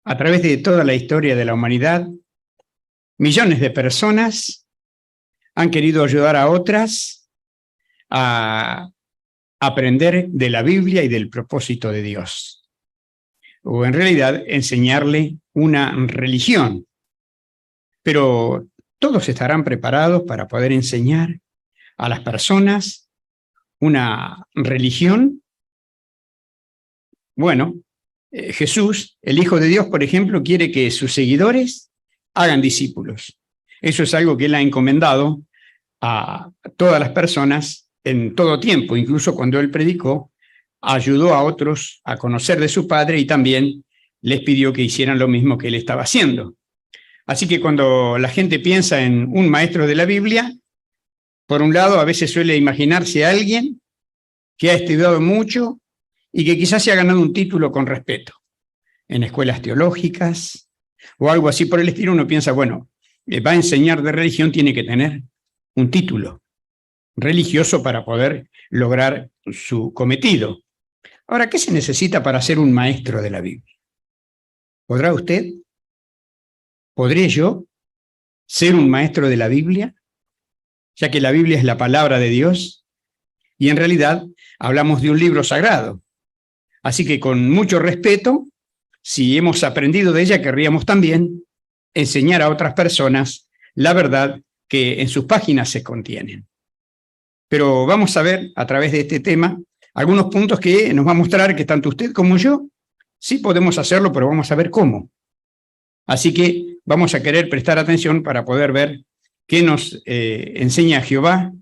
A través de toda la historia de la humanidad, millones de personas han querido ayudar a otras a aprender de la Biblia y del propósito de Dios. O en realidad enseñarle una religión. Pero ¿todos estarán preparados para poder enseñar a las personas una religión? Bueno, Jesús, el Hijo de Dios, por ejemplo, quiere que sus seguidores hagan discípulos. Eso es algo que él ha encomendado a todas las personas en todo tiempo. Incluso cuando él predicó, ayudó a otros a conocer de su Padre y también les pidió que hicieran lo mismo que él estaba haciendo. Así que cuando la gente piensa en un maestro de la Biblia, por un lado, a veces suele imaginarse a alguien que ha estudiado mucho y que quizás se ha ganado un título con respeto en escuelas teológicas o algo así por el estilo. Uno piensa, bueno, va a enseñar de religión, tiene que tener un título religioso para poder lograr su cometido. Ahora, ¿qué se necesita para ser un maestro de la Biblia? ¿Podrá usted? ¿Podré yo ser un maestro de la Biblia? Ya que la Biblia es la palabra de Dios y en realidad hablamos de un libro sagrado. Así que con mucho respeto, si hemos aprendido de ella, querríamos también enseñar a otras personas la verdad que en sus páginas se contienen. Pero vamos a ver a través de este tema algunos puntos que nos va a mostrar que tanto usted como yo sí podemos hacerlo, pero vamos a ver cómo. Así que vamos a querer prestar atención para poder ver qué nos enseña Jehová,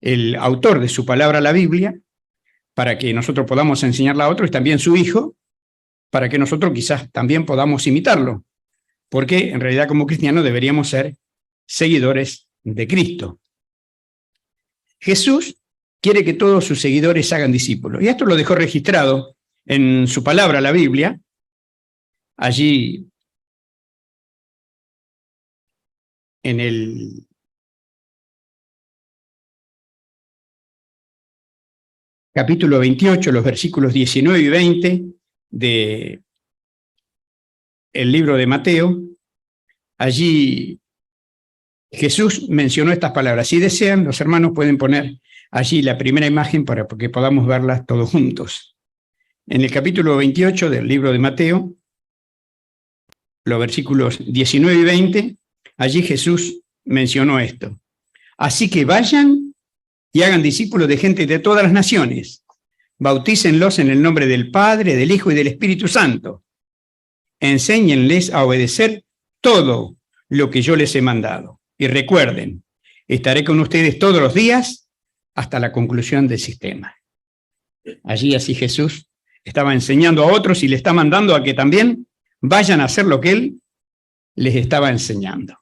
el autor de su palabra, la Biblia, para que nosotros podamos enseñarla a otros, y también su Hijo, para que nosotros quizás también podamos imitarlo, porque en realidad como cristianos deberíamos ser seguidores de Cristo. Jesús quiere que todos sus seguidores hagan discípulos, y esto lo dejó registrado en su palabra, la Biblia. Allí en el capítulo 28, los versículos 19 y 20 del libro de Mateo, allí Jesús mencionó estas palabras. Si desean, los hermanos pueden poner allí la primera imagen para que podamos verlas todos juntos. En el capítulo 28 del libro de Mateo, los versículos 19 y 20, allí Jesús mencionó esto. Así que vayan y hagan discípulos de gente de todas las naciones. Bautícenlos en el nombre del Padre, del Hijo y del Espíritu Santo. Enséñenles a obedecer todo lo que yo les he mandado. Y recuerden, estaré con ustedes todos los días hasta la conclusión del sistema. Allí así Jesús estaba enseñando a otros y le está mandando a que también vayan a hacer lo que él les estaba enseñando.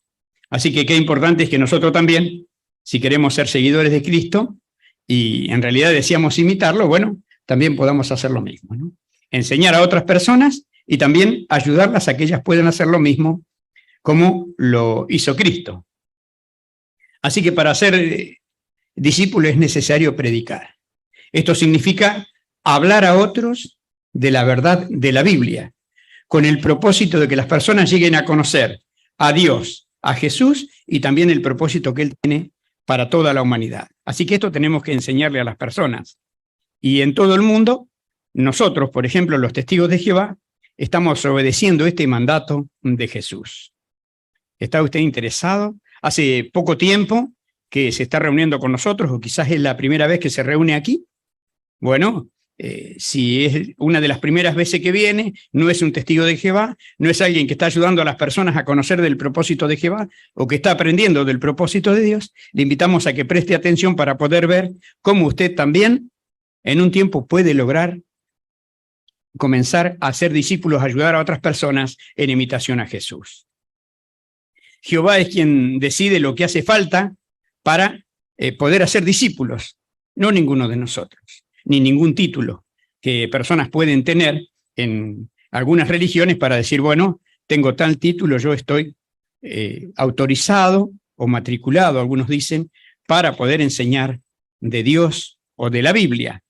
Así que qué importante es que nosotros también, si queremos ser seguidores de Cristo y en realidad deseamos imitarlo, bueno, también podamos hacer lo mismo, ¿no? Enseñar a otras personas y también ayudarlas a que ellas puedan hacer lo mismo como lo hizo Cristo. Así que para ser discípulo es necesario predicar. Esto significa hablar a otros de la verdad de la Biblia, con el propósito de que las personas lleguen a conocer a Dios, a Jesús y también el propósito que Él tiene para toda la humanidad. Así que esto tenemos que enseñarle a las personas. Y en todo el mundo, nosotros, por ejemplo, los testigos de Jehová, estamos obedeciendo este mandato de Jesús. ¿Está usted interesado? Hace poco tiempo que se está reuniendo con nosotros, o quizás es la primera vez que se reúne aquí. Bueno, si es una de las primeras veces que viene, no es un testigo de Jehová, no es alguien que está ayudando a las personas a conocer del propósito de Jehová o que está aprendiendo del propósito de Dios, le invitamos a que preste atención para poder ver cómo usted también en un tiempo puede lograr comenzar a ser discípulos, ayudar a otras personas en imitación a Jesús. Jehová es quien decide lo que hace falta para poder hacer discípulos, no ninguno de nosotros, ni ningún título que personas pueden tener en algunas religiones para decir, bueno, tengo tal título, yo estoy autorizado o matriculado, algunos dicen, para poder enseñar de Dios o de la Biblia.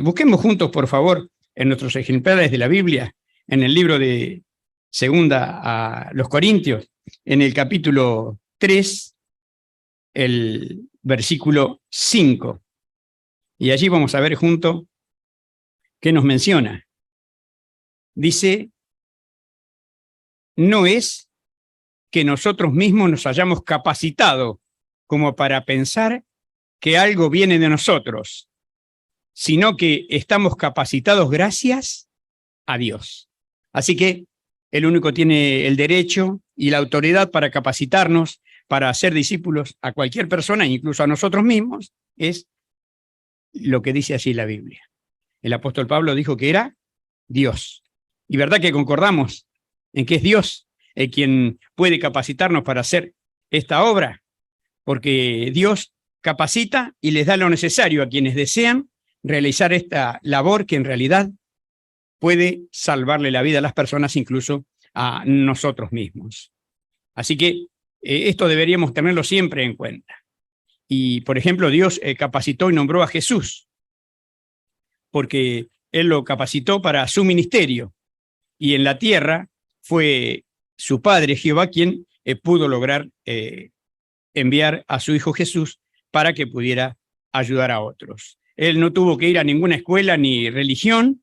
Busquemos juntos, por favor, en nuestros ejemplares de la Biblia, en el libro de segunda a los Corintios, en el capítulo 3, el versículo 5. Y allí vamos a ver junto qué nos menciona. Dice, no es que nosotros mismos nos hayamos capacitado como para pensar que algo viene de nosotros, sino que estamos capacitados gracias a Dios. Así que el único tiene el derecho y la autoridad para capacitarnos, para hacer discípulos a cualquier persona, incluso a nosotros mismos, es lo que dice así la Biblia. El apóstol Pablo dijo que era Dios. Y verdad que concordamos en que es Dios el quien puede capacitarnos para hacer esta obra, porque Dios capacita y les da lo necesario a quienes desean realizar esta labor que en realidad puede salvarle la vida a las personas, incluso a nosotros mismos. Así que esto deberíamos tenerlo siempre en cuenta. Y, por ejemplo, Dios capacitó y nombró a Jesús, porque Él lo capacitó para su ministerio. Y en la tierra fue su padre, Jehová, quien pudo lograr enviar a su hijo Jesús para que pudiera ayudar a otros. Él no tuvo que ir a ninguna escuela ni de religión,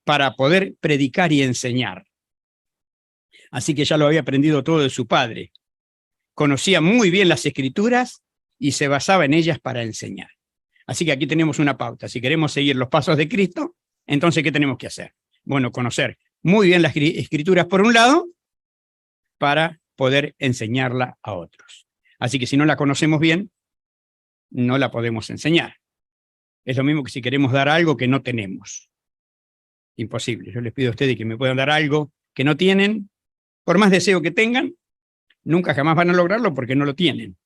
para poder predicar y enseñar. Así que ya lo había aprendido todo de su padre. Conocía muy bien las Escrituras y se basaba en ellas para enseñar. Así que aquí tenemos una pauta. Si queremos seguir los pasos de Cristo, entonces, ¿qué tenemos que hacer? Bueno, conocer muy bien las Escrituras por un lado, para poder enseñarla a otros. Así que si no la conocemos bien, no la podemos enseñar. Es lo mismo que si queremos dar algo que no tenemos. Imposible. Yo les pido a ustedes que me puedan dar algo que no tienen, por más deseo que tengan, nunca jamás van a lograrlo porque no lo tienen.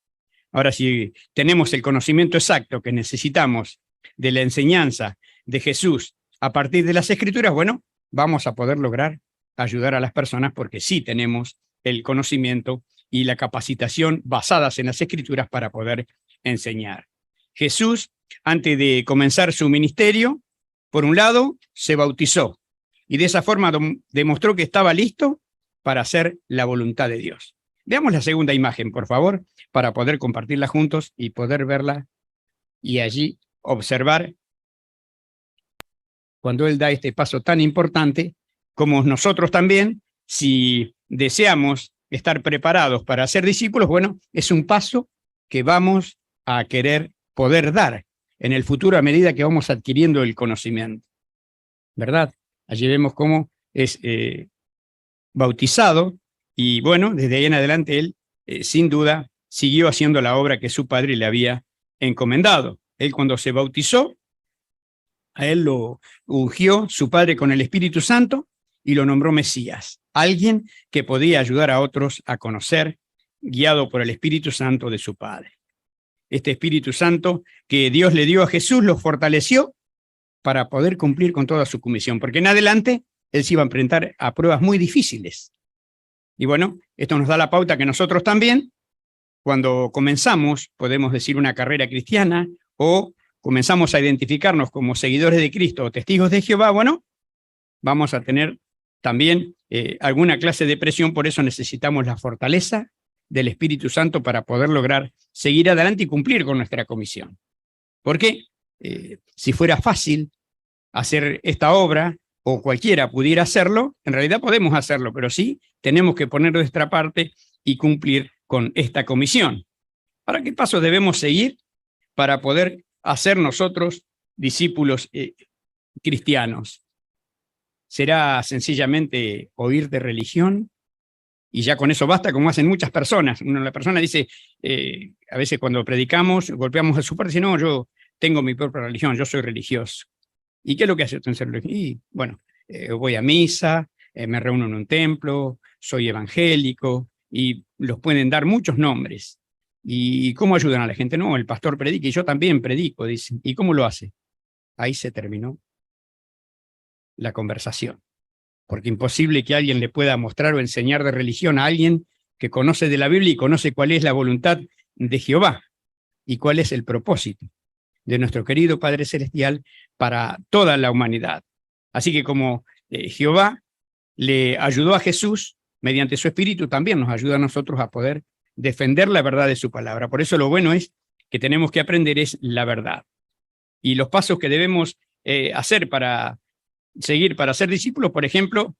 Ahora, si tenemos el conocimiento exacto que necesitamos de la enseñanza de Jesús a partir de las Escrituras, bueno, vamos a poder lograr ayudar a las personas porque sí tenemos el conocimiento y la capacitación basadas en las Escrituras para poder enseñar. Jesús, antes de comenzar su ministerio, por un lado, se bautizó y de esa forma demostró que estaba listo para hacer la voluntad de Dios. Veamos la segunda imagen, por favor, para poder compartirla juntos y poder verla y allí observar cuando Él da este paso tan importante, como nosotros también, si deseamos estar preparados para ser discípulos, bueno, es un paso que vamos a querer poder dar en el futuro a medida que vamos adquiriendo el conocimiento, ¿verdad? Allí vemos cómo es bautizado y bueno, desde ahí en adelante él sin duda siguió haciendo la obra que su padre le había encomendado. Él cuando se bautizó, a él lo ungió su padre con el Espíritu Santo y lo nombró Mesías, alguien que podía ayudar a otros a conocer, guiado por el Espíritu Santo de su padre. Este Espíritu Santo que Dios le dio a Jesús lo fortaleció para poder cumplir con toda su comisión, porque en adelante él se iba a enfrentar a pruebas muy difíciles. Y bueno, esto nos da la pauta que nosotros también, cuando comenzamos, podemos decir, una carrera cristiana o comenzamos a identificarnos como seguidores de Cristo o testigos de Jehová, bueno, vamos a tener también alguna clase de presión, por eso necesitamos la fortaleza del Espíritu Santo para poder lograr seguir adelante y cumplir con nuestra comisión. Porque si fuera fácil hacer esta obra, o cualquiera pudiera hacerlo, en realidad podemos hacerlo, pero sí tenemos que poner nuestra parte y cumplir con esta comisión. ¿Para qué pasos debemos seguir para poder hacer nosotros discípulos cristianos? ¿Será sencillamente oír de religión? Y ya con eso basta, como hacen muchas personas. La persona dice, a veces cuando predicamos, golpeamos a su parte y dice, no, yo tengo mi propia religión, yo soy religioso. ¿Y qué es lo que hace usted en ser religioso? Y bueno, voy a misa, me reúno en un templo, soy evangélico, y los pueden dar muchos nombres. ¿Y cómo ayudan a la gente? No, el pastor predica y yo también predico, dicen. ¿Y cómo lo hace? Ahí se terminó la conversación. Porque imposible que alguien le pueda mostrar o enseñar de religión a alguien que conoce de la Biblia y conoce cuál es la voluntad de Jehová y cuál es el propósito de nuestro querido Padre Celestial para toda la humanidad. Así que como Jehová le ayudó a Jesús, mediante su Espíritu también nos ayuda a nosotros a poder defender la verdad de su palabra. Por eso lo bueno es que tenemos que aprender es la verdad. Y los pasos que debemos hacer para seguir, para ser discípulos, por ejemplo,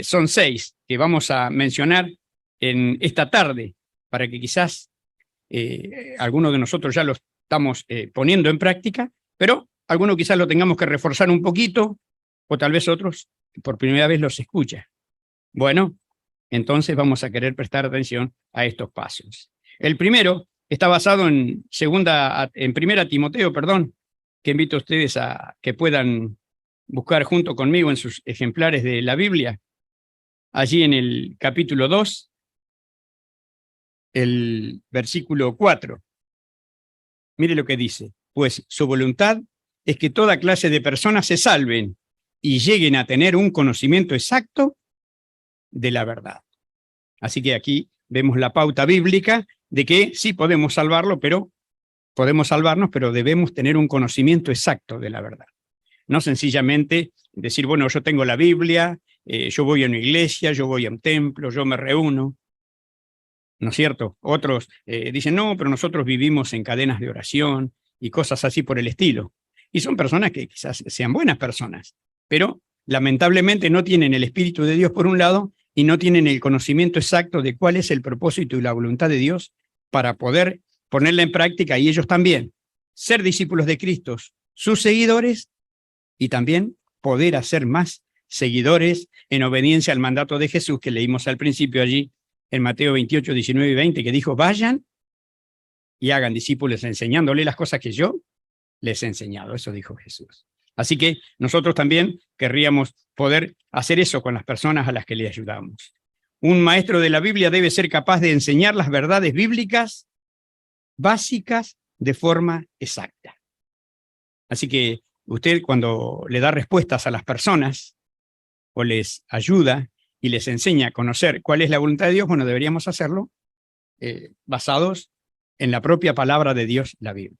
son 6 que vamos a mencionar en esta tarde, para que quizás algunos de nosotros ya los estamos poniendo en práctica, pero algunos quizás lo tengamos que reforzar un poquito, o tal vez otros por primera vez los escuchan. Bueno, entonces vamos a querer prestar atención a estos pasos. El primero está basado en Primera Timoteo, que invito a ustedes a que puedan buscar junto conmigo en sus ejemplares de la Biblia, allí en el capítulo 2, el versículo 4. Mire lo que dice: pues su voluntad es que toda clase de personas se salven y lleguen a tener un conocimiento exacto de la verdad. Así que aquí vemos la pauta bíblica de que sí podemos salvarnos, pero debemos tener un conocimiento exacto de la verdad. No sencillamente decir, bueno, yo tengo la Biblia, yo voy a una iglesia, yo voy a un templo, yo me reúno. ¿No es cierto? Otros dicen, no, pero nosotros vivimos en cadenas de oración y cosas así por el estilo. Y son personas que quizás sean buenas personas, pero lamentablemente no tienen el Espíritu de Dios por un lado y no tienen el conocimiento exacto de cuál es el propósito y la voluntad de Dios para poder ponerla en práctica y ellos también ser discípulos de Cristo, sus seguidores, y también poder hacer más seguidores en obediencia al mandato de Jesús que leímos al principio allí en Mateo 28, 19 y 20, que dijo, vayan y hagan discípulos enseñándole las cosas que yo les he enseñado. Eso dijo Jesús. Así que nosotros también querríamos poder hacer eso con las personas a las que le ayudamos. Un maestro de la Biblia debe ser capaz de enseñar las verdades bíblicas básicas de forma exacta. Así que usted, cuando le da respuestas a las personas o les ayuda y les enseña a conocer cuál es la voluntad de Dios, bueno, deberíamos hacerlo basados en la propia palabra de Dios, la Biblia.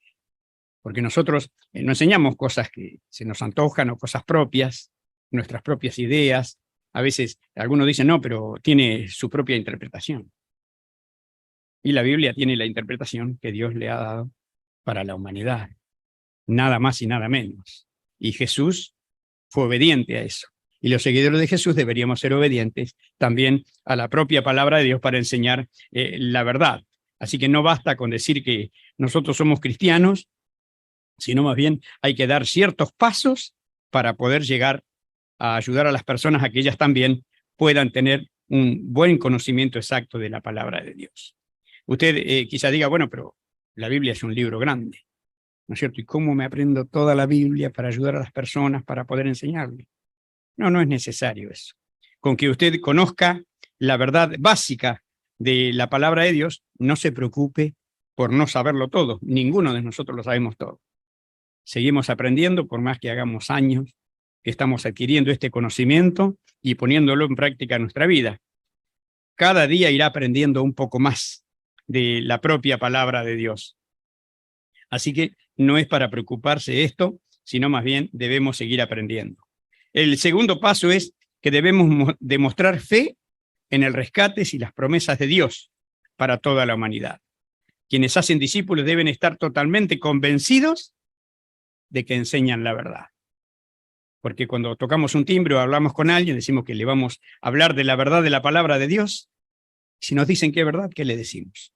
Porque nosotros no enseñamos cosas que se nos antojan o cosas propias, nuestras propias ideas. A veces algunos dicen, no, pero tiene su propia interpretación. Y la Biblia tiene la interpretación que Dios le ha dado para la humanidad. Nada más y nada menos. Y Jesús fue obediente a eso. Y los seguidores de Jesús deberíamos ser obedientes también a la propia palabra de Dios para enseñar la verdad. Así que no basta con decir que nosotros somos cristianos, sino más bien hay que dar ciertos pasos para poder llegar a ayudar a las personas a que ellas también puedan tener un buen conocimiento exacto de la palabra de Dios. Usted quizá diga, bueno, pero la Biblia es un libro grande, ¿no es cierto? ¿Y cómo me aprendo toda la Biblia para ayudar a las personas, para poder enseñarle? No, no es necesario eso. Con que usted conozca la verdad básica de la palabra de Dios, no se preocupe por no saberlo todo. Ninguno de nosotros lo sabemos todo. Seguimos aprendiendo por más que hagamos años que estamos adquiriendo este conocimiento y poniéndolo en práctica en nuestra vida. Cada día irá aprendiendo un poco más de la propia palabra de Dios. Así que no es para preocuparse esto, sino más bien debemos seguir aprendiendo. El segundo paso es que debemos demostrar fe en el rescate y las promesas de Dios para toda la humanidad. Quienes hacen discípulos deben estar totalmente convencidos de que enseñan la verdad. Porque cuando tocamos un timbre o hablamos con alguien, decimos que le vamos a hablar de la verdad de la palabra de Dios. Si nos dicen que es verdad, ¿qué le decimos?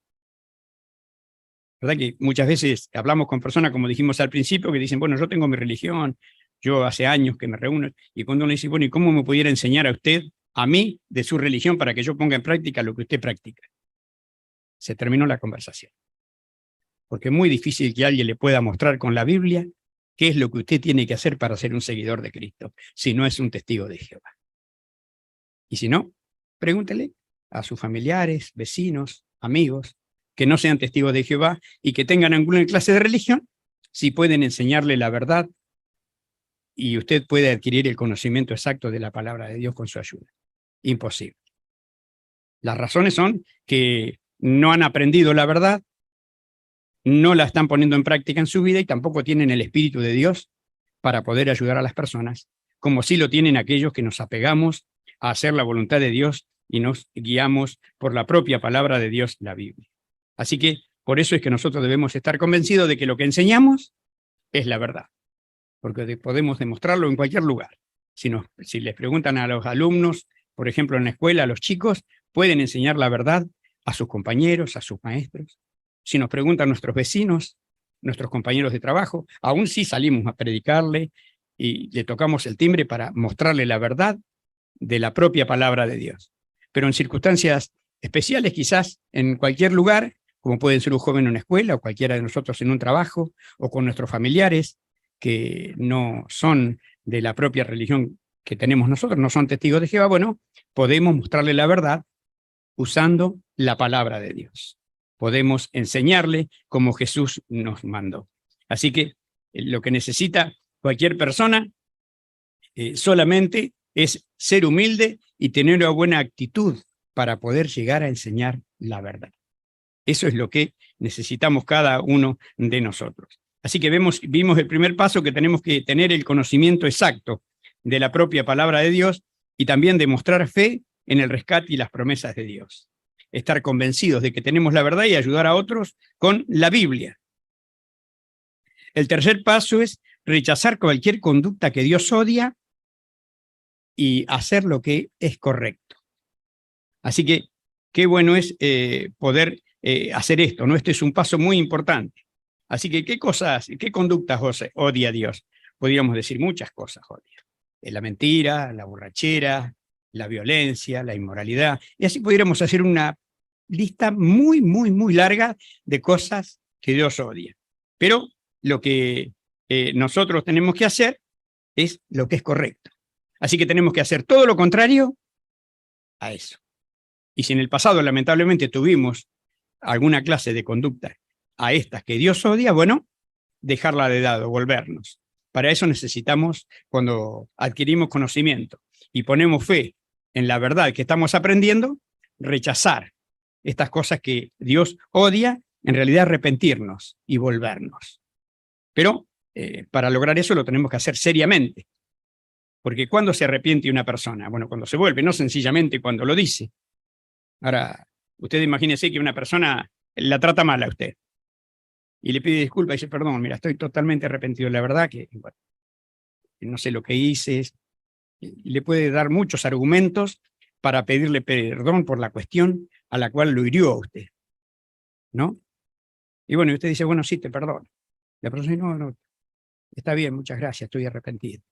¿Verdad que muchas veces hablamos con personas, como dijimos al principio, que dicen, bueno, yo tengo mi religión, yo hace años que me reúno, y cuando uno dice, bueno, ¿y cómo me pudiera enseñar a usted, a mí, de su religión para que yo ponga en práctica lo que usted practica? Se terminó la conversación. Porque es muy difícil que alguien le pueda mostrar con la Biblia qué es lo que usted tiene que hacer para ser un seguidor de Cristo, si no es un testigo de Jehová. Y si no, pregúntele a sus familiares, vecinos, amigos, que no sean testigos de Jehová y que tengan alguna clase de religión, si pueden enseñarle la verdad y usted puede adquirir el conocimiento exacto de la palabra de Dios con su ayuda. Imposible. Las razones son que no han aprendido la verdad, no la están poniendo en práctica en su vida y tampoco tienen el Espíritu de Dios para poder ayudar a las personas, como sí lo tienen aquellos que nos apegamos a hacer la voluntad de Dios y nos guiamos por la propia palabra de Dios, la Biblia. Así que por eso es que nosotros debemos estar convencidos de que lo que enseñamos es la verdad, porque podemos demostrarlo en cualquier lugar. Si les preguntan a los alumnos, por ejemplo en la escuela, a los chicos, pueden enseñar la verdad a sus compañeros, a sus maestros. Si nos preguntan nuestros vecinos, nuestros compañeros de trabajo, aún si salimos a predicarle y le tocamos el timbre para mostrarle la verdad de la propia palabra de Dios. Pero en circunstancias especiales, quizás en cualquier lugar, como pueden ser un joven en una escuela o cualquiera de nosotros en un trabajo o con nuestros familiares que no son de la propia religión que tenemos nosotros, no son testigos de Jehová, bueno, podemos mostrarle la verdad usando la palabra de Dios. Podemos enseñarle como Jesús nos mandó. Así que lo que necesita cualquier persona solamente es ser humilde y tener una buena actitud para poder llegar a enseñar la verdad. Eso es lo que necesitamos cada uno de nosotros. Así que vimos el primer paso, que tenemos que tener el conocimiento exacto de la propia palabra de Dios y también demostrar fe en el rescate y las promesas de Dios. Estar convencidos de que tenemos la verdad y ayudar a otros con la Biblia. El tercer paso es rechazar cualquier conducta que Dios odia y hacer lo que es correcto. Así que qué bueno es poder hacer esto, ¿no? Este es un paso muy importante. Así que, ¿qué conductas odia Dios? Podríamos decir muchas cosas odia. La mentira, la borrachera, la violencia, la inmoralidad. Y así pudiéramos hacer una lista muy, muy, muy larga de cosas que Dios odia. Pero lo que nosotros tenemos que hacer es lo que es correcto. Así que tenemos que hacer todo lo contrario a eso. Y si en el pasado lamentablemente tuvimos alguna clase de conducta a estas que Dios odia, bueno, dejarla de lado, volvernos. Para eso necesitamos, cuando adquirimos conocimiento y ponemos fe en la verdad que estamos aprendiendo, rechazar estas cosas que Dios odia, en realidad arrepentirnos y volvernos. Pero para lograr eso lo tenemos que hacer seriamente. Porque ¿cuándo se arrepiente una persona? Bueno, cuando se vuelve, no sencillamente cuando lo dice. Ahora, usted imagínese que una persona la trata mal a usted y le pide disculpas y dice, perdón, mira, estoy totalmente arrepentido. La verdad que bueno, no sé lo que hice. Y le puede dar muchos argumentos para pedirle perdón por la cuestión a la cual lo hirió a usted, ¿no? Y bueno, usted dice, bueno, sí, te perdono. La persona dice, no, está bien, muchas gracias, estoy arrepentido.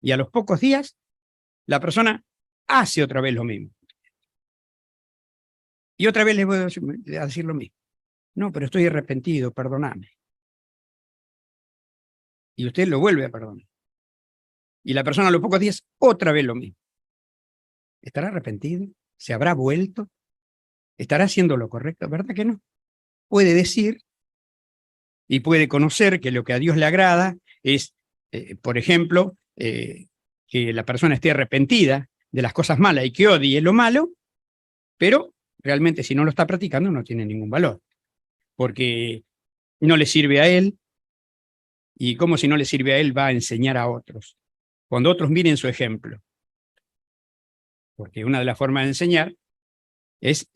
Y a los pocos días, la persona hace otra vez lo mismo. Y otra vez le voy a decir lo mismo. No, pero estoy arrepentido, perdóname. Y usted lo vuelve a perdonar. Y la persona a los pocos días, otra vez lo mismo. ¿Estará arrepentido? ¿Se habrá vuelto? ¿Estará haciendo lo correcto? ¿Verdad que no? Puede decir y puede conocer que lo que a Dios le agrada es, por ejemplo, que la persona esté arrepentida de las cosas malas y que odie lo malo, pero realmente si no lo está practicando no tiene ningún valor, porque no le sirve a él, y como si no le sirve a él va a enseñar a otros, cuando otros miren su ejemplo. Porque una de las formas de enseñar es,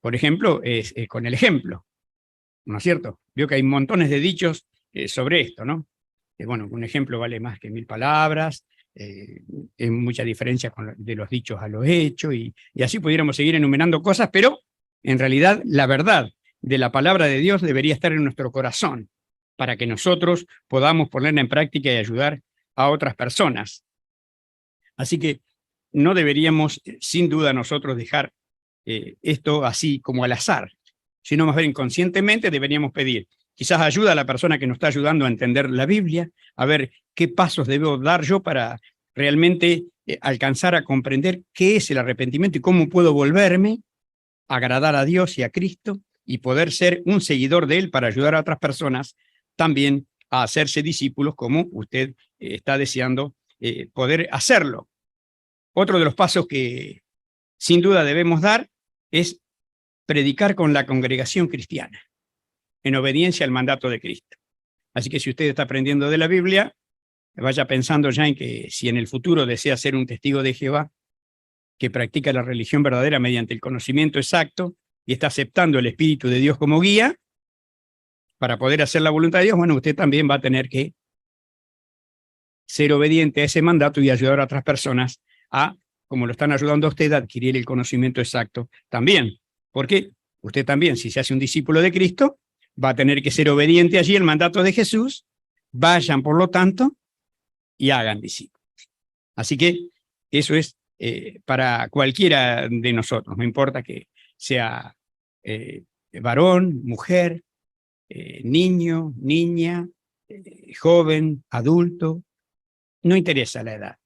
por ejemplo, es con el ejemplo, ¿no es cierto? Veo que hay montones de dichos sobre esto, ¿no? Bueno, un ejemplo vale más que 1000 palabras, hay mucha diferencia de los dichos a los hechos, y así pudiéramos seguir enumerando cosas, pero en realidad la verdad de la palabra de Dios debería estar en nuestro corazón, para que nosotros podamos ponerla en práctica y ayudar a otras personas. Así que no deberíamos, sin duda, nosotros dejar esto así como al azar, sino más bien conscientemente deberíamos pedir quizás ayuda a la persona que nos está ayudando a entender la Biblia, a ver qué pasos debo dar yo para realmente alcanzar a comprender qué es el arrepentimiento y cómo puedo volverme a agradar a Dios y a Cristo y poder ser un seguidor de Él para ayudar a otras personas también a hacerse discípulos como usted está deseando poder hacerlo. Otro de los pasos que sin duda debemos dar es predicar con la congregación cristiana, en obediencia al mandato de Cristo. Así que si usted está aprendiendo de la Biblia, vaya pensando ya en que si en el futuro desea ser un testigo de Jehová, que practica la religión verdadera mediante el conocimiento exacto y está aceptando el Espíritu de Dios como guía para poder hacer la voluntad de Dios, bueno, usted también va a tener que ser obediente a ese mandato y ayudar a otras personas a, como lo están ayudando a usted, a adquirir el conocimiento exacto también. Porque usted también, si se hace un discípulo de Cristo, va a tener que ser obediente allí al mandato de Jesús. Vayan, por lo tanto, y hagan discípulos. Así que eso es para cualquiera de nosotros, no importa que sea varón, mujer, niño, niña, joven, adulto, no interesa la edad.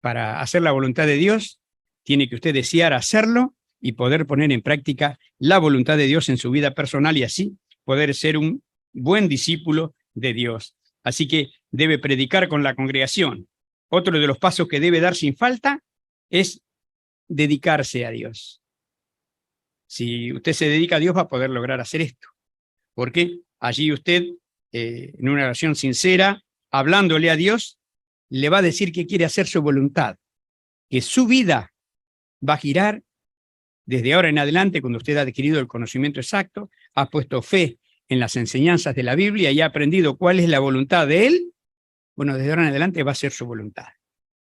Para hacer la voluntad de Dios, tiene que usted desear hacerlo y poder poner en práctica la voluntad de Dios en su vida personal y así poder ser un buen discípulo de Dios. Así que debe predicar con la congregación. Otro de los pasos que debe dar sin falta es dedicarse a Dios. Si usted se dedica a Dios, va a poder lograr hacer esto. Porque allí usted, en una oración sincera, hablándole a Dios, le va a decir que quiere hacer su voluntad, que su vida va a girar desde ahora en adelante, cuando usted ha adquirido el conocimiento exacto, ha puesto fe en las enseñanzas de la Biblia y ha aprendido cuál es la voluntad de Él, bueno, desde ahora en adelante va a ser su voluntad.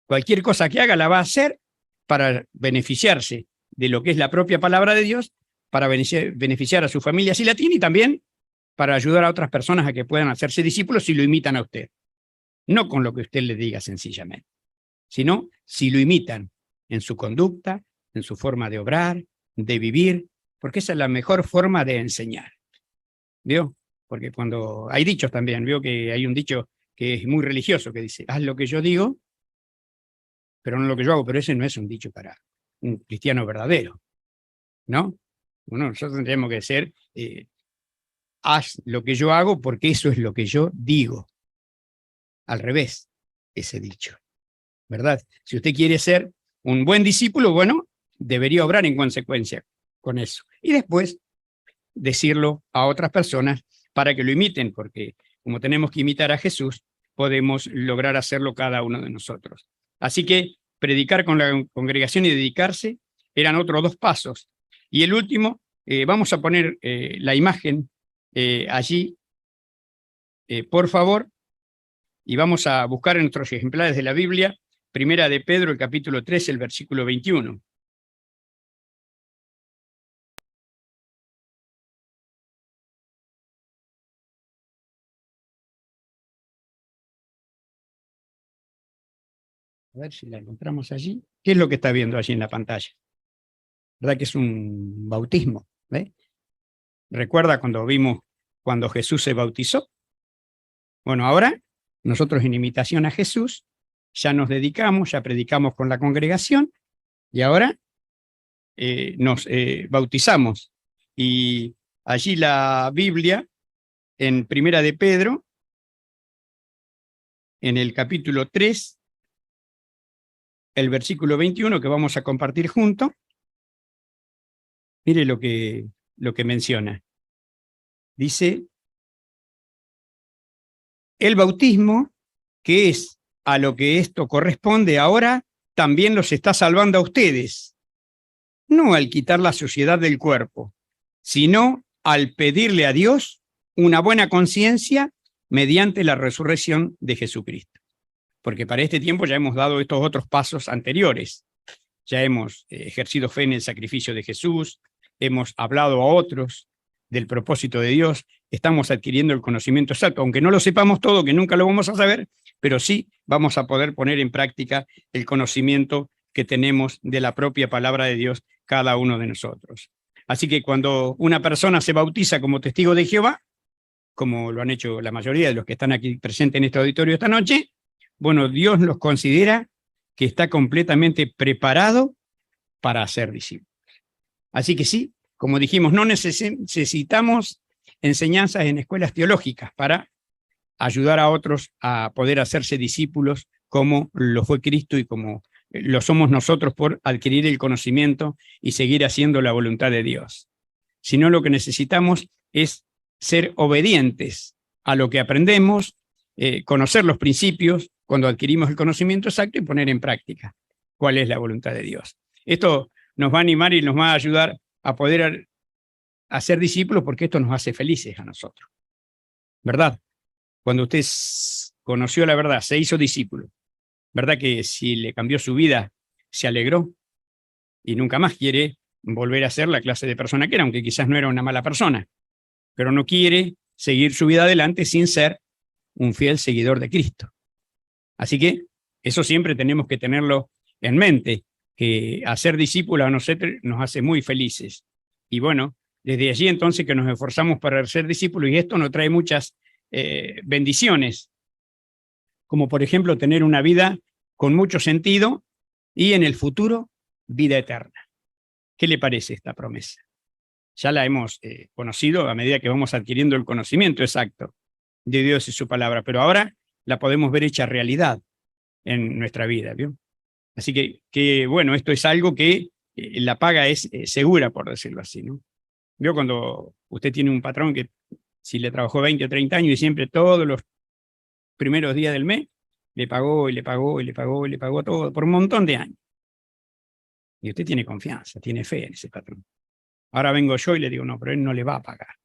Cualquier cosa que haga la va a hacer para beneficiarse de lo que es la propia palabra de Dios, para beneficiar a su familia si la tiene y también para ayudar a otras personas a que puedan hacerse discípulos si lo imitan a usted. No con lo que usted les diga sencillamente, sino si lo imitan en su conducta, en su forma de obrar, de vivir, porque esa es la mejor forma de enseñar. ¿Vio? Porque cuando hay dichos también, veo que hay un dicho que es muy religioso, que dice, haz lo que yo digo, pero no lo que yo hago, pero ese no es un dicho para un cristiano verdadero, ¿no? Bueno, nosotros tendríamos que ser, haz lo que yo hago porque eso es lo que yo digo. Al revés, ese dicho, ¿verdad? Si usted quiere ser un buen discípulo, bueno, debería obrar en consecuencia con eso. Y después decirlo a otras personas para que lo imiten, porque como tenemos que imitar a Jesús, podemos lograr hacerlo cada uno de nosotros. Así que predicar con la congregación y dedicarse eran otros dos pasos. Y el último, vamos a poner la imagen allí, por favor, y vamos a buscar en nuestros ejemplares de la Biblia, Primera de Pedro, el capítulo 3, el versículo 21. A ver si la encontramos allí. ¿Qué es lo que está viendo allí en la pantalla? ¿Verdad que es un bautismo? ¿Ve? ¿Recuerda cuando Jesús se bautizó? Bueno, ahora nosotros en imitación a Jesús ya nos dedicamos, ya predicamos con la congregación y ahora nos bautizamos. Y allí la Biblia, en Primera de Pedro, en el capítulo 3, el versículo 21 que vamos a compartir juntos, mire lo que menciona. Dice, el bautismo, que es a lo que esto corresponde ahora, también los está salvando a ustedes, no al quitar la suciedad del cuerpo, sino al pedirle a Dios una buena conciencia mediante la resurrección de Jesucristo. Porque para este tiempo ya hemos dado estos otros pasos anteriores. Ya hemos ejercido fe en el sacrificio de Jesús, hemos hablado a otros del propósito de Dios, estamos adquiriendo el conocimiento exacto, aunque no lo sepamos todo, que nunca lo vamos a saber, pero sí vamos a poder poner en práctica el conocimiento que tenemos de la propia palabra de Dios cada uno de nosotros. Así que cuando una persona se bautiza como testigo de Jehová, como lo han hecho la mayoría de los que están aquí presentes en este auditorio esta noche, bueno, Dios los considera que está completamente preparado para ser discípulos. Así que sí, como dijimos, no necesitamos enseñanzas en escuelas teológicas para ayudar a otros a poder hacerse discípulos como lo fue Cristo y como lo somos nosotros por adquirir el conocimiento y seguir haciendo la voluntad de Dios. Sino lo que necesitamos es ser obedientes a lo que aprendemos, conocer los principios cuando adquirimos el conocimiento exacto y poner en práctica cuál es la voluntad de Dios. Esto nos va a animar y nos va a ayudar a poder hacer discípulos, porque esto nos hace felices a nosotros, ¿verdad? Cuando usted conoció la verdad, se hizo discípulo, ¿verdad que si le cambió su vida, se alegró y nunca más quiere volver a ser la clase de persona que era, aunque quizás no era una mala persona, pero no quiere seguir su vida adelante sin ser un fiel seguidor de Cristo? Así que eso siempre tenemos que tenerlo en mente, que hacer discípulos a nosotros nos hace muy felices. Y bueno, desde allí entonces que nos esforzamos para ser discípulos, y esto nos trae muchas bendiciones, como por ejemplo tener una vida con mucho sentido y en el futuro vida eterna. ¿Qué le parece esta promesa? Ya la hemos conocido a medida que vamos adquiriendo el conocimiento exacto de Dios y su palabra, pero ahora la podemos ver hecha realidad en nuestra vida, ¿vio? Así que bueno, esto es algo que la paga es segura, por decirlo así, ¿no? ¿Vio cuando usted tiene un patrón que si le trabajó 20 o 30 años y siempre todos los primeros días del mes le pagó y le pagó y le pagó y le pagó todo por un montón de años? Y usted tiene confianza, tiene fe en ese patrón. Ahora vengo yo y le digo, no, pero él no le va a pagar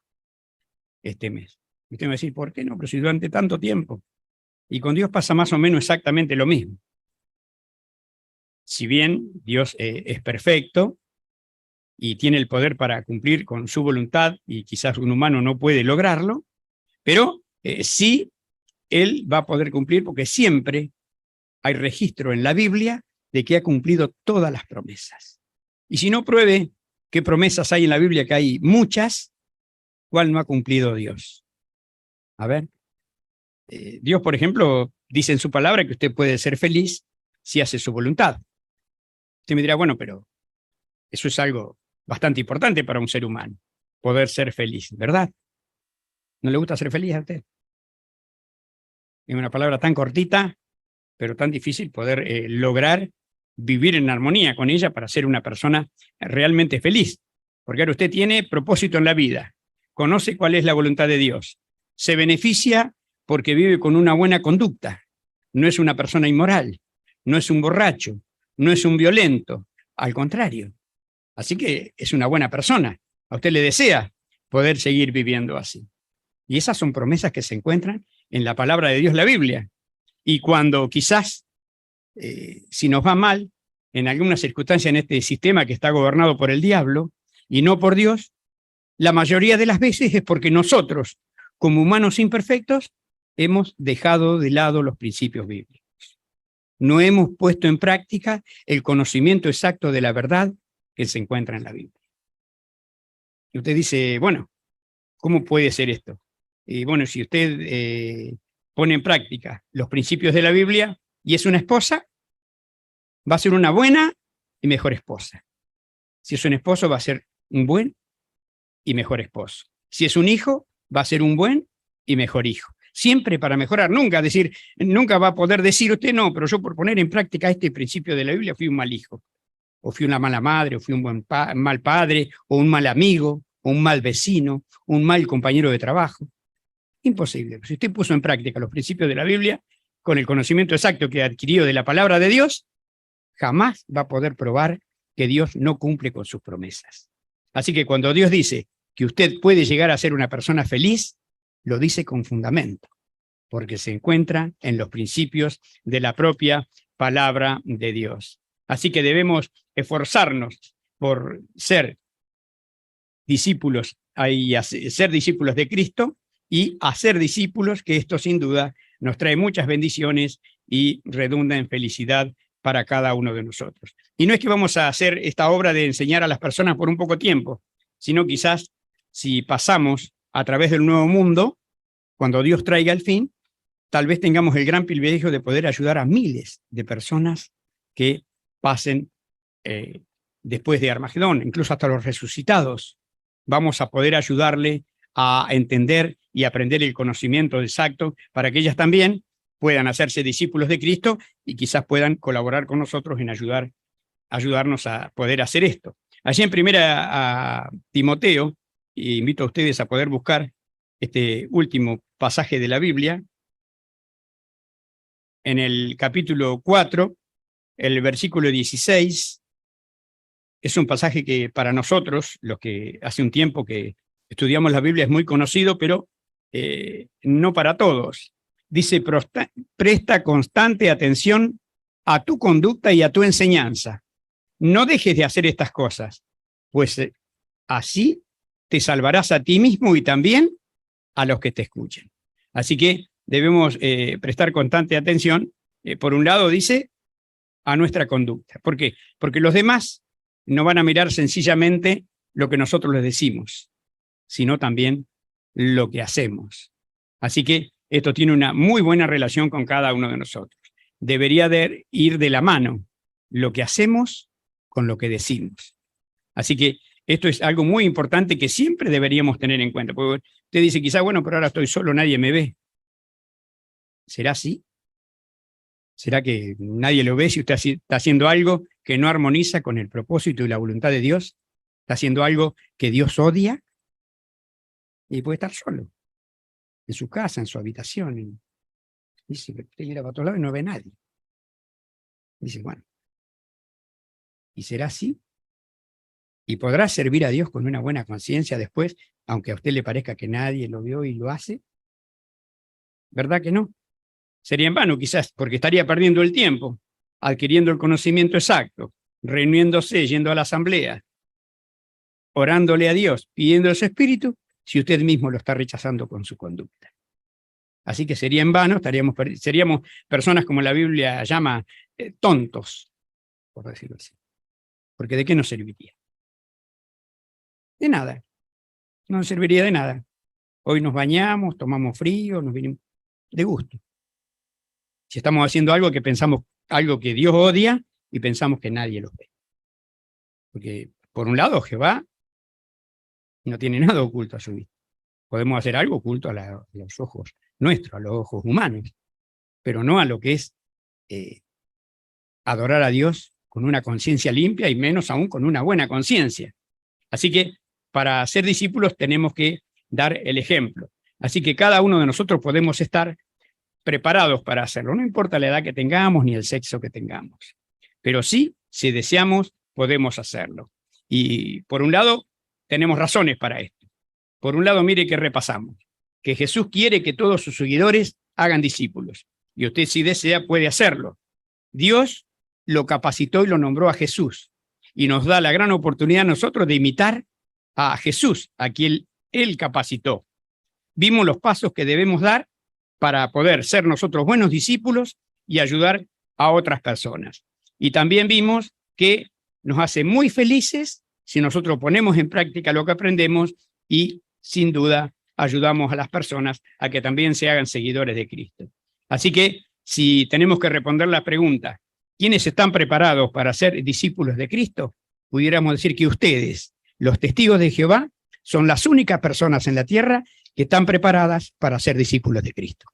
este mes. Y usted me va a decir, ¿por qué no? Pero si durante tanto tiempo. Y con Dios pasa más o menos exactamente lo mismo. Si bien Dios es perfecto y tiene el poder para cumplir con su voluntad, y quizás un humano no puede lograrlo, pero sí Él va a poder cumplir, porque siempre hay registro en la Biblia de que ha cumplido todas las promesas. Y si no, pruebe qué promesas hay en la Biblia, que hay muchas, ¿cuál no ha cumplido Dios? A ver, Dios, por ejemplo, dice en su palabra que usted puede ser feliz si hace su voluntad. Usted me dirá, bueno, pero eso es algo bastante importante para un ser humano, poder ser feliz, ¿verdad? ¿No le gusta ser feliz a usted? Es una palabra tan cortita, pero tan difícil poder lograr vivir en armonía con ella para ser una persona realmente feliz. Porque ahora usted tiene propósito en la vida, conoce cuál es la voluntad de Dios, se beneficia porque vive con una buena conducta, no es una persona inmoral, no es un borracho, no es un violento, al contrario. Así que es una buena persona. A usted le desea poder seguir viviendo así. Y esas son promesas que se encuentran en la palabra de Dios, la Biblia. Y cuando quizás, si nos va mal, en alguna circunstancia en este sistema que está gobernado por el diablo y no por Dios, la mayoría de las veces es porque nosotros, como humanos imperfectos, hemos dejado de lado los principios bíblicos. No hemos puesto en práctica el conocimiento exacto de la verdad que se encuentra en la Biblia. Y usted dice, bueno, ¿cómo puede ser esto? Y bueno, si usted pone en práctica los principios de la Biblia y es una esposa, va a ser una buena y mejor esposa. Si es un esposo, va a ser un buen y mejor esposo. Si es un hijo, va a ser un buen y mejor hijo. Siempre para mejorar, nunca va a poder decir usted, no, pero yo por poner en práctica este principio de la Biblia fui un mal hijo, o fui una mala madre, o fui un mal padre, o un mal amigo, o un mal vecino, un mal compañero de trabajo. Imposible. Si usted puso en práctica los principios de la Biblia, con el conocimiento exacto que adquirió de la palabra de Dios, jamás va a poder probar que Dios no cumple con sus promesas. Así que cuando Dios dice que usted puede llegar a ser una persona feliz, lo dice con fundamento, porque se encuentra en los principios de la propia palabra de Dios. Así que debemos esforzarnos por ser discípulos, ser discípulos de Cristo y hacer discípulos, que esto sin duda nos trae muchas bendiciones y redunda en felicidad para cada uno de nosotros. Y no es que vamos a hacer esta obra de enseñar a las personas por un poco tiempo, sino quizás si pasamos a través del nuevo mundo, cuando Dios traiga el fin, tal vez tengamos el gran privilegio de poder ayudar a miles de personas que pasen después de Armagedón, incluso hasta los resucitados. Vamos a poder ayudarle a entender y aprender el conocimiento exacto para que ellas también puedan hacerse discípulos de Cristo y quizás puedan colaborar con nosotros en ayudarnos a poder hacer esto. Allí en primera a Timoteo, y invito a ustedes a poder buscar este último pasaje de la Biblia, en el capítulo 4, el versículo 16, es un pasaje que para nosotros, los que hace un tiempo que estudiamos la Biblia, es muy conocido, pero no para todos. Dice, presta constante atención a tu conducta y a tu enseñanza. No dejes de hacer estas cosas, pues así te salvarás a ti mismo y también a los que te escuchen. Así que debemos prestar constante atención. Por un lado dice, a nuestra conducta. ¿Por qué? Porque los demás no van a mirar sencillamente lo que nosotros les decimos, sino también lo que hacemos. Así que esto tiene una muy buena relación con cada uno de nosotros. Debería de ir de la mano lo que hacemos con lo que decimos. Así que esto es algo muy importante que siempre deberíamos tener en cuenta. Porque usted dice, quizá, bueno, pero ahora estoy solo, nadie me ve. ¿Será así? ¿Será que nadie lo ve si usted está haciendo algo que no armoniza con el propósito y la voluntad de Dios? ¿Está haciendo algo que Dios odia? Y puede estar solo, en su casa, en su habitación. Dice, usted mira para todos lados y no ve a nadie. Dice, bueno, ¿y será así? ¿Y podrá servir a Dios con una buena conciencia después, aunque a usted le parezca que nadie lo vio y lo hace? ¿Verdad que no? Sería en vano quizás, porque estaría perdiendo el tiempo, adquiriendo el conocimiento exacto, reuniéndose, yendo a la asamblea, orándole a Dios, pidiendo su espíritu, si usted mismo lo está rechazando con su conducta. Así que sería en vano, seríamos personas como la Biblia llama tontos, por decirlo así. Porque ¿de qué nos serviría? De nada, no nos serviría de nada. Hoy nos bañamos, tomamos frío, nos vinimos de gusto. Si estamos haciendo algo que pensamos, algo que Dios odia y pensamos que nadie lo ve. Porque, por un lado, Jehová no tiene nada oculto a su vista. Podemos hacer algo oculto a los ojos nuestros, a los ojos humanos, pero no a lo que es adorar a Dios con una conciencia limpia y menos aún con una buena conciencia. Así que, para ser discípulos tenemos que dar el ejemplo. Así que cada uno de nosotros podemos estar preparados para hacerlo. No importa la edad que tengamos ni el sexo que tengamos. Pero sí, si deseamos, podemos hacerlo. Y por un lado, tenemos razones para esto. Por un lado, mire que repasamos. Que Jesús quiere que todos sus seguidores hagan discípulos. Y usted, si desea, puede hacerlo. Dios lo capacitó y lo nombró a Jesús. Y nos da la gran oportunidad a nosotros de imitar a Jesús, a quien Él capacitó. Vimos los pasos que debemos dar para poder ser nosotros buenos discípulos y ayudar a otras personas. Y también vimos que nos hace muy felices si nosotros ponemos en práctica lo que aprendemos y, sin duda, ayudamos a las personas a que también se hagan seguidores de Cristo. Así que, si tenemos que responder la pregunta, ¿quiénes están preparados para ser discípulos de Cristo? Pudiéramos decir que ustedes, los testigos de Jehová, son las únicas personas en la tierra que están preparadas para ser discípulos de Cristo.